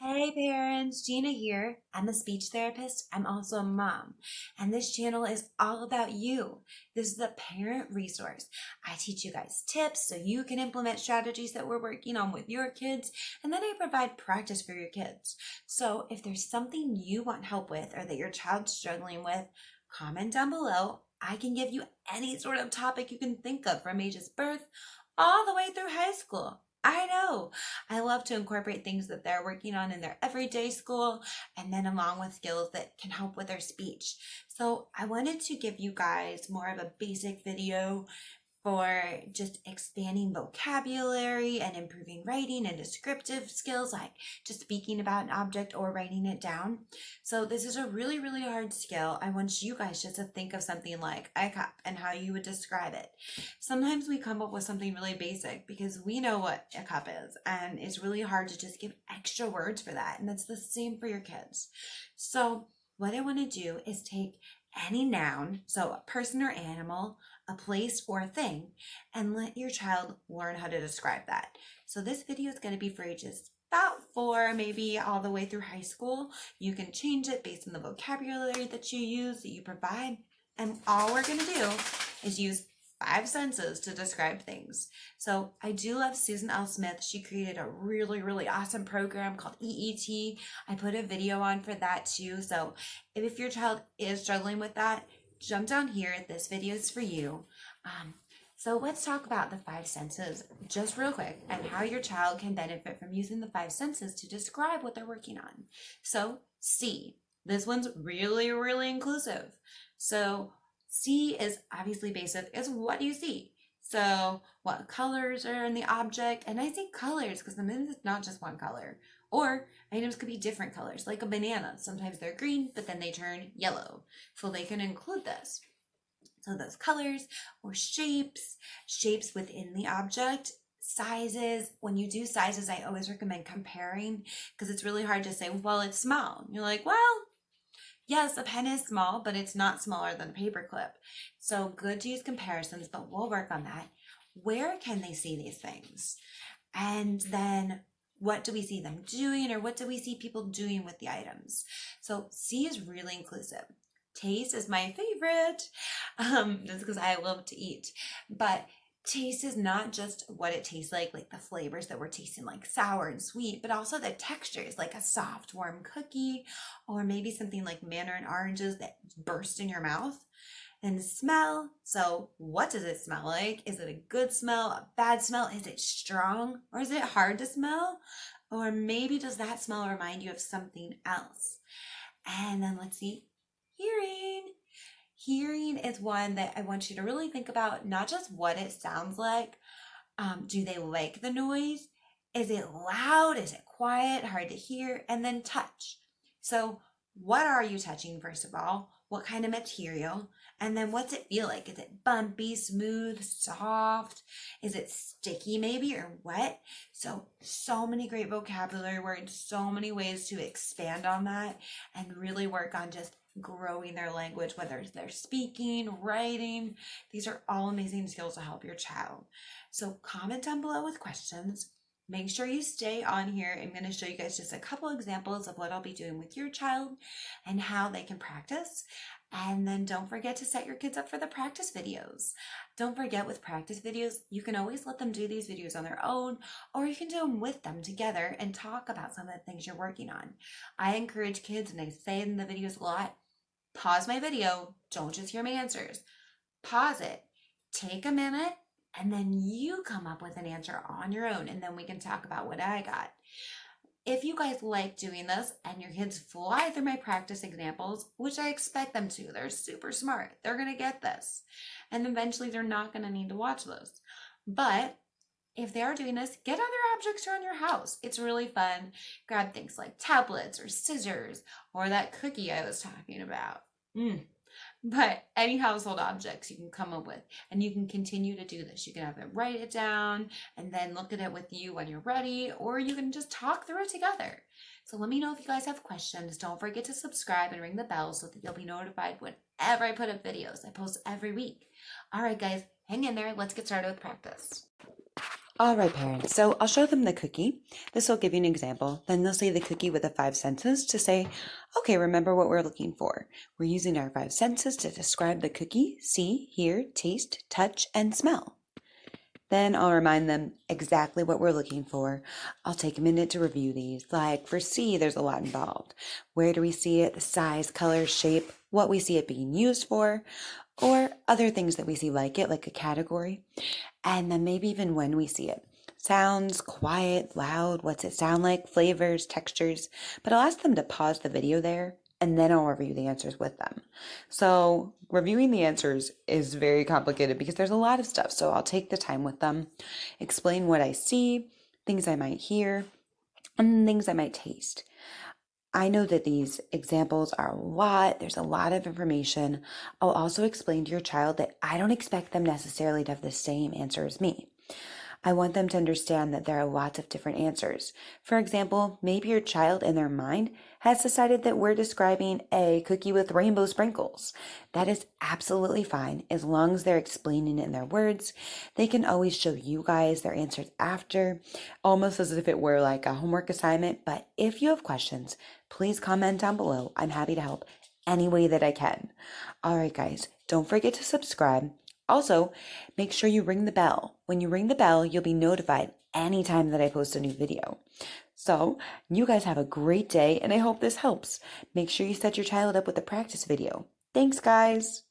Hey parents, Gina here. I'm a speech therapist. I'm also a mom. And this channel is all about you. This is a parent resource. I teach you guys tips so you can implement strategies that we're working on with your kids. And then I provide practice for your kids. So if there's something you want help with or that your child's struggling with, comment down below. I can give you any sort of topic you can think of from ages birth all the way through high school. I know. I love to incorporate things that they're working on in their everyday school and then along with skills that can help with their speech. So I wanted to give you guys more of a basic video for just expanding vocabulary and improving writing and descriptive skills, like just speaking about an object or writing it down. So this is a really, really hard skill. I want you guys just to think of something like a cup and how you would describe it. Sometimes we come up with something really basic because we know what a cup is, and it's really hard to just give extra words for that. And that's the same for your kids. So what I want to do is take any noun, so a person or animal, a place or a thing, and let your child learn how to describe that. So this video is going to be for ages about 4, maybe all the way through high school. You can change it based on the vocabulary that you use, that you provide. And all we're going to do is use 5 senses to describe things. So I do love Susan L. Smith. She created a really, really awesome program called EET. I put a video on for that too. So if your child is struggling with that, jump down here. This video is for you. So let's talk about the 5 senses just real quick and how your child can benefit from using the 5 senses to describe what they're working on. So see, this one's really, really inclusive. So see is obviously basic, is what do you see? So what colors are in the object? And I say colors because sometimes it's not just one color. Or items could be different colors, like a banana. Sometimes they're green, but then they turn yellow. So they can include this. So those colors or shapes within the object, sizes. When you do sizes, I always recommend comparing because it's really hard to say, well, it's small. You're like, well, yes, a pen is small, but it's not smaller than a paperclip. So good to use comparisons, but we'll work on that. Where can they see these things? And then what do we see them doing, or what do we see people doing with the items? So see is really inclusive. Taste is my favorite, just because I love to eat. But taste is not just what it tastes like the flavors that we're tasting, like sour and sweet, but also the textures, like a soft, warm cookie, or maybe something like mandarin oranges that burst in your mouth. And smell, so what does it smell like? Is it a good smell, a bad smell? Is it strong, or is it hard to smell? Or maybe does that smell remind you of something else? And then let's see, hearing. Hearing is one that I want you to really think about, not just what it sounds like. Do they like the noise? Is it loud? Is it quiet? Hard to hear? And then touch. So what are you touching, first of all? What kind of material? And then what's it feel like? Is it bumpy, smooth, soft? Is it sticky maybe, or wet? So many great vocabulary words, so many ways to expand on that and really work on just growing their language, whether they're speaking, writing. These are all amazing skills to help your child. So comment down below with questions. Make sure you stay on here. I'm going to show you guys just a couple examples of what I'll be doing with your child and how they can practice. And then don't forget to set your kids up for the practice videos. Don't forget, with practice videos, you can always let them do these videos on their own, or you can do them with them together and talk about some of the things you're working on. I encourage kids, and I say in the videos a lot, pause my video. Don't just hear my answers. Pause it. Take a minute, and then you come up with an answer on your own, and then we can talk about what I got. If you guys like doing this and your kids fly through my practice examples, which I expect them to, they're super smart, they're going to get this. And eventually they're not going to need to watch those. But if they are doing this, get other objects around your house. It's really fun. Grab things like tablets or scissors or that cookie I was talking about. But any household objects you can come up with, and you can continue to do this. You can have them write it down and then look at it with you when you're ready, or you can just talk through it together. So let me know if you guys have questions. Don't forget to subscribe and ring the bell so that you'll be notified whenever I put up videos. I post every week. All right, guys, hang in there. Let's get started with practice. All right, parents, so I'll show them the cookie. This will give you an example. Then they'll say the cookie with the 5 senses to say, okay, remember what we're looking for. We're using our 5 senses to describe the cookie: see, hear, taste, touch, and smell. Then I'll remind them exactly what we're looking for. I'll take a minute to review these. Like for see, there's a lot involved. Where do we see it? The size, color, shape, what we see it being used for, or other things that we see like it, like a category. And then maybe even when we see it. Sounds, quiet, loud, what's it sound like, flavors, textures. But I'll ask them to pause the video there and then I'll review the answers with them. So reviewing the answers is very complicated because there's a lot of stuff. So I'll take the time with them, explain what I see, things I might hear, and things I might taste. I know that these examples are a lot. There's a lot of information. I'll also explain to your child that I don't expect them necessarily to have the same answer as me. I want them to understand that there are lots of different answers. For example, maybe your child in their mind has decided that we're describing a cookie with rainbow sprinkles. That is absolutely fine as long as they're explaining it in their words. They can always show you guys their answers after, almost as if it were like a homework assignment. But if you have questions, please comment down below. I'm happy to help any way that I can. All right, guys, don't forget to subscribe. Also, make sure you ring the bell. When you ring the bell, you'll be notified anytime that I post a new video. So, you guys have a great day, and I hope this helps. Make sure you set your child up with a practice video. Thanks, guys.